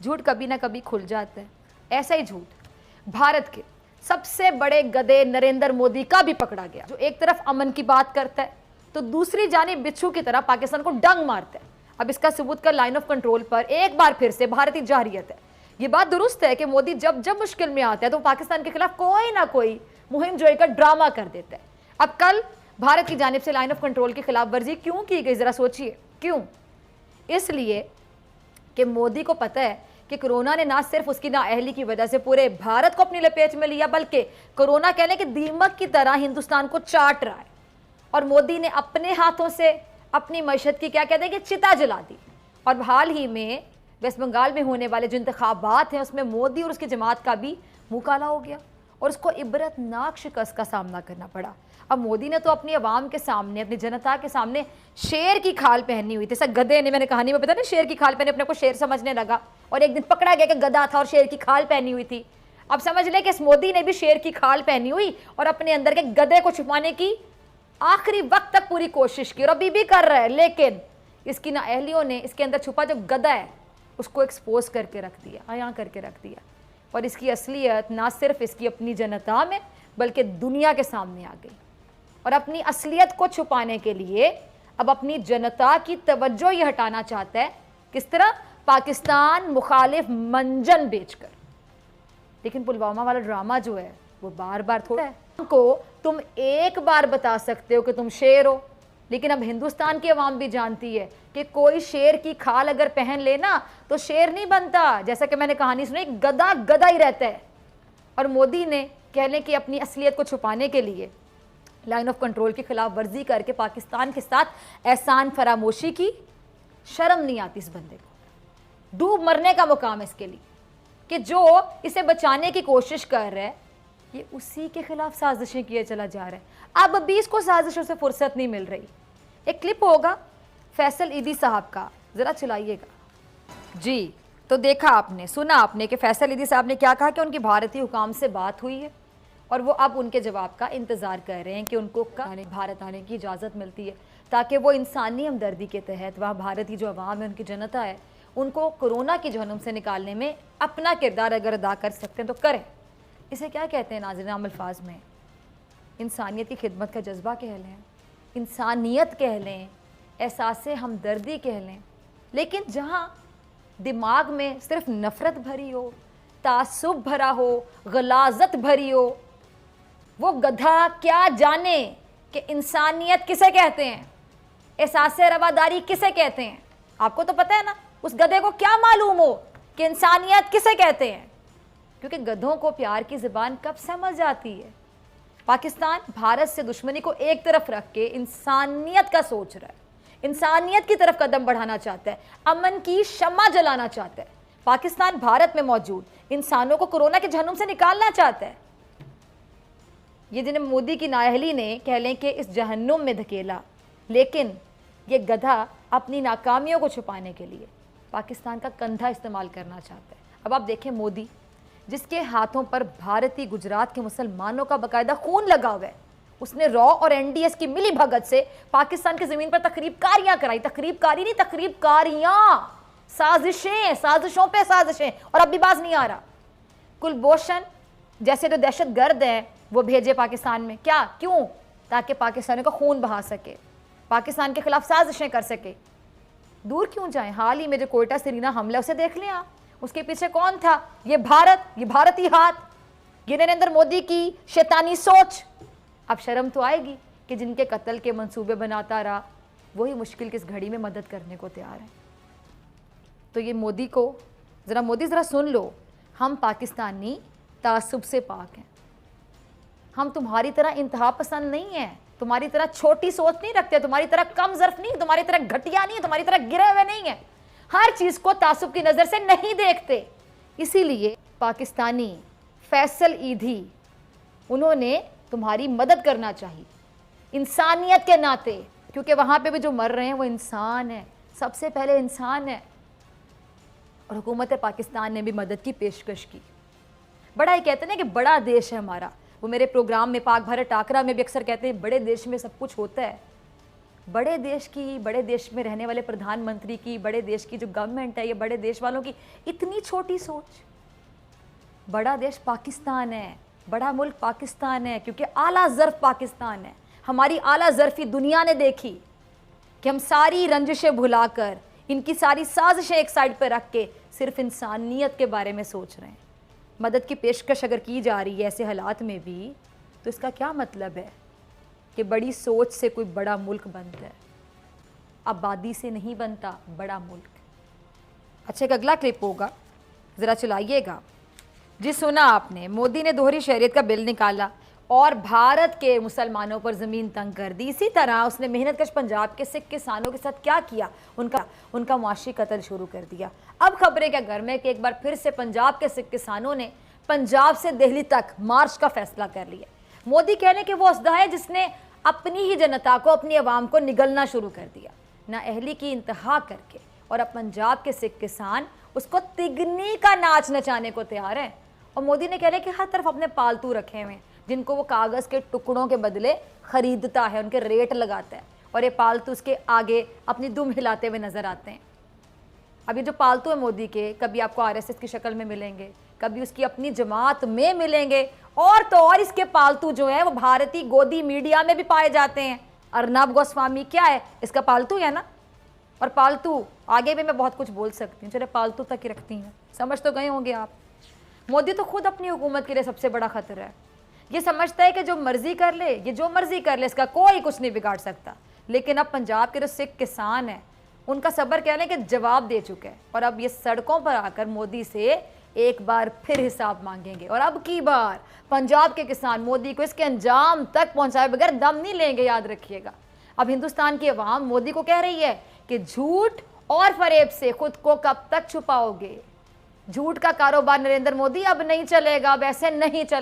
झूठ कभी ना कभी खुल जाता है। ऐसा ही झूठ भारत के सबसे बड़े गधे नरेंद्र मोदी का भी पकड़ा गया, जो एक तरफ अमन की बात करता है तो दूसरी जानिब बिच्छू की तरह पाकिस्तान को डंग मारता है। अब इसका सबूत का लाइन ऑफ कंट्रोल पर एक बार फिर से भारतीय जारहियत है। ये बात दुरुस्त है कि मोदी जब जब मुश्किल में आता है तो पाकिस्तान के खिलाफ कोई ना कोई मुहिम जोई का ड्रामा कर देता है। अब कल भारत की जानिब से लाइन ऑफ कंट्रोल की खिलाफ वर्जी क्यों की गई, जरा सोचिए क्यों? इसलिए कि मोदी को पता है कि कोरोना ने ना सिर्फ उसकी नाअहली की वजह से पूरे भारत को अपनी लपेट में लिया, बल्कि कोरोना कहने के दीमक की तरह हिंदुस्तान को चाट रहा है। और मोदी ने अपने हाथों से अपनी मशहद की क्या कहते हैं कि चिता जला दी। और हाल ही में वेस्ट बंगाल में होने वाले जो इंतखाबात हैं उसमें मोदी और उसकी जमात का भी मुंह काला हो गया और उसको इबरतनाक शिकस्त का सामना करना पड़ा। अब मोदी ने तो अपनी आवाम के सामने, अपनी जनता के सामने शेर की खाल पहनी हुई थी। सब गधे ने, मैंने कहानी में बताया ना, शेर की खाल पहने अपने को शेर समझने लगा और एक दिन पकड़ा गया कि गधा था और शेर की खाल पहनी हुई थी। अब समझ ले कि इस मोदी ने भी शेर की खाल पहनी हुई और अपने अंदर के गधे को छुपाने की आखिरी वक्त तक पूरी कोशिश की और अभी भी कर रहा है। लेकिन इसकी नाअहलियों ने इसके अंदर छुपा जो गधा है उसको एक्सपोज करके रख दिया, आया करके रख दिया। और इसकी असलियत ना सिर्फ इसकी अपनी जनता में बल्कि दुनिया के सामने आ गई। और अपनी असलियत को छुपाने के लिए अब अपनी जनता की तवज्जो ये हटाना चाहता है। किस तरह? पाकिस्तान मुखालिफ मंजन बेचकर। लेकिन पुलवामा वाला ड्रामा जो है वो बार बार थोड़ा है। को तुम एक बार बता सकते हो कि तुम शेर हो, लेकिन अब हिंदुस्तान की आवाम भी जानती है कि कोई शेर की खाल अगर पहन लेना तो शेर नहीं बनता। जैसा कि मैंने कहानी सुनी, गधा गधा ही रहता है। और मोदी ने कह लें कि अपनी असलियत को छुपाने के लिए लाइन ऑफ कंट्रोल की खिलाफ वर्जी करके पाकिस्तान के साथ एहसान फरामोशी की। शर्म नहीं आती इस बंदे को। डूब मरने का मुकाम है इसके लिए कि जो इसे बचाने की कोशिश कर रहा है ये उसी के खिलाफ साजिशें किए चला जा रहा है। अब भी इसको साजिशों से फुर्सत नहीं मिल रही। एक क्लिप होगा फैसल ईदी साहब का, जरा चलाइएगा जी। तो देखा आपने, सुना आपने कि फैसल ईदी साहब ने क्या कहा कि उनकी भारतीय हुकाम से बात हुई है और वो अब उनके जवाब का इंतज़ार कर रहे हैं कि उनको भारत आने की इजाज़त मिलती है ताकि वो इंसानी हमदर्दी के तहत वहाँ भारत की जो अवाम है, उनकी जनता है, उनको कोरोना की जहन्नुम से निकालने में अपना किरदार अगर अदा कर सकते हैं तो करें। इसे क्या कहते हैं नाज़रीन आम अल्फाज में? इंसानियत की खिदमत का जज्बा कह लें, इंसानियत कह लें, एहसास हमदर्दी कह लें। लेकिन जहाँ दिमाग में सिर्फ नफ़रत भरी हो, तासुब भरा हो, गलाजत भरी हो, वो गधा क्या जाने कि इंसानियत किसे कहते हैं, एहसास रवादारी किसे कहते हैं। आपको तो पता है ना, उस गधे को क्या मालूम हो कि इंसानियत किसे कहते हैं? क्योंकि गधों को प्यार की ज़बान कब समझ आती है। पाकिस्तान भारत से दुश्मनी को एक तरफ रख के इंसानियत का सोच रहा है, इंसानियत की तरफ कदम बढ़ाना चाहता है, अमन की शम्मा जलाना चाहता है। पाकिस्तान भारत में मौजूद इंसानों को कोरोना के जहन्नुम से निकालना चाहता है। ये जिन्हें मोदी की नाअहली ने कह लें कि इस जहन्नुम में धकेला, लेकिन ये गधा अपनी नाकामियों को छुपाने के लिए पाकिस्तान का कंधा इस्तेमाल करना चाहता है। अब आप देखें मोदी, जिसके हाथों पर भारतीय गुजरात के मुसलमानों का बाकायदा खून लगा हुआ है, उसने रॉ और एनडीएस की मिली भगत से पाकिस्तान की ज़मीन पर तकरीबकारियां कराई। तकरीबकारी नहीं, तकरीबकारियां, साजिशें, साजिशों पे साजिशें, और अब भी बाज नहीं आ रहा। कुलभूषण जैसे जो दहशत गर्द हैं वो भेजे पाकिस्तान में, क्या, क्यों? ताकि पाकिस्तानियों का खून बहा सके, पाकिस्तान के खिलाफ साजिशें कर सके। दूर क्यों जाएं? हाल ही में जो कोयटा सरीना हमला उसे देख लें आप, उसके पीछे कौन था? ये भारत, ये भारतीय हाथ, ये नरेंद्र मोदी की शैतानी सोच। अब शर्म तो आएगी कि जिनके कत्ल के मंसूबे बनाता रहा वही मुश्किल की इस घड़ी में मदद करने को तैयार है। तो ये मोदी को मोदी ज़रा सुन लो, हम पाकिस्तानी तासुब से पाक हैं। हम तुम्हारी तरह इंतहा पसंद नहीं हैं, तुम्हारी तरह छोटी सोच नहीं रखते, तुम्हारी तरह कम ज़र्फ नहीं, तुम्हारी तरह घटिया नहीं, तुम्हारी तरह गिरे हुए नहीं है, हर चीज़ को तासुब की नज़र से नहीं देखते। इसीलिए पाकिस्तानी फैसल ईदी, उन्होंने तुम्हारी मदद करना चाहिए इंसानियत के नाते, क्योंकि वहाँ पे भी जो मर रहे हैं वो इंसान है, सबसे पहले इंसान है। और हुकूमत पाकिस्तान ने भी मदद की पेशकश की। बड़ा ही कहते हैं कि बड़ा देश है हमारा, वो मेरे प्रोग्राम में पाक भारत टाकरा में भी अक्सर कहते हैं बड़े देश में सब कुछ होता है। बड़े देश की, बड़े देश में रहने वाले प्रधानमंत्री की, बड़े देश की जो गवर्नमेंट है, ये बड़े देश वालों की इतनी छोटी सोच। बड़ा देश पाकिस्तान है, बड़ा मुल्क पाकिस्तान है, क्योंकि आला ज़र्फ़ पाकिस्तान है। हमारी आला ज़र्फ़ी दुनिया ने देखी कि हम सारी रंजिशें भुलाकर, इनकी सारी साजिशें एक साइड पर रख के सिर्फ इंसानियत के बारे में सोच रहे हैं। मदद की पेशकश अगर की जा रही है ऐसे हालात में भी, तो इसका क्या मतलब है कि बड़ी सोच से कोई बड़ा मुल्क बनता है? आबादी से नहीं बनता बड़ा मुल्क। अच्छा, एक अगला क्लिप होगा, ज़रा चलाइएगा। जी सुना आपने, मोदी ने दोहरी शहरियत का बिल निकाला और भारत के मुसलमानों पर ज़मीन तंग कर दी। इसी तरह उसने मेहनतकश पंजाब के सिख किसानों के साथ क्या किया, उनका मुआशी कत्ल शुरू कर दिया। अब खबरें क्या घर में कि एक बार फिर से पंजाब के सिख किसानों ने पंजाब से दिल्ली तक मार्च का फैसला कर लिया। मोदी कहने के वो असदा है जिसने अपनी ही जनता को, अपनी आवाम को निगलना शुरू कर दिया, नाअहली की इंतहा करके। और अब पंजाब के सिख किसान उसको तिगनी का नाच नचाने को तैयार हैं। और मोदी ने कह रहे कि हर तरफ अपने पालतू रखे हुए हैं जिनको वो कागज़ के टुकड़ों के बदले ख़रीदता है, उनके रेट लगाता है, और ये पालतू उसके आगे अपनी दुम हिलाते हुए नज़र आते हैं। अब ये जो पालतू है मोदी के, कभी आपको आरएसएस की शक्ल में मिलेंगे, कभी उसकी अपनी जमात में मिलेंगे, और तो और इसके पालतू जो है वो भारतीय गोदी मीडिया में भी पाए जाते हैं। अर्नब गोस्वामी क्या है, इसका पालतू है ना। और पालतू आगे भी मैं बहुत कुछ बोल सकती हूँ, चले पालतू तक ही रखती हूँ, समझ तो गए होंगे आप। मोदी तो खुद अपनी हुकूमत के लिए सबसे बड़ा खतरा है। ये समझता है कि जो मर्जी कर ले, ये जो मर्जी कर ले, इसका कोई कुछ नहीं बिगाड़ सकता। लेकिन अब पंजाब के जो सिख किसान हैं, उनका सब्र कहने के जवाब दे चुके हैं, और अब ये सड़कों पर आकर मोदी से एक बार फिर हिसाब मांगेंगे। और अब की बार पंजाब के किसान मोदी को इसके अंजाम तक पहुंचाए बगैर दम नहीं लेंगे, याद रखिएगा। अब हिंदुस्तान की अवाम मोदी को कह रही है कि झूठ और फरेब से खुद को कब तक छुपाओगे। झूठ का कारोबार नरेंद्र मोदी अब नहीं चलेगा, अब ऐसे नहीं चलेगा।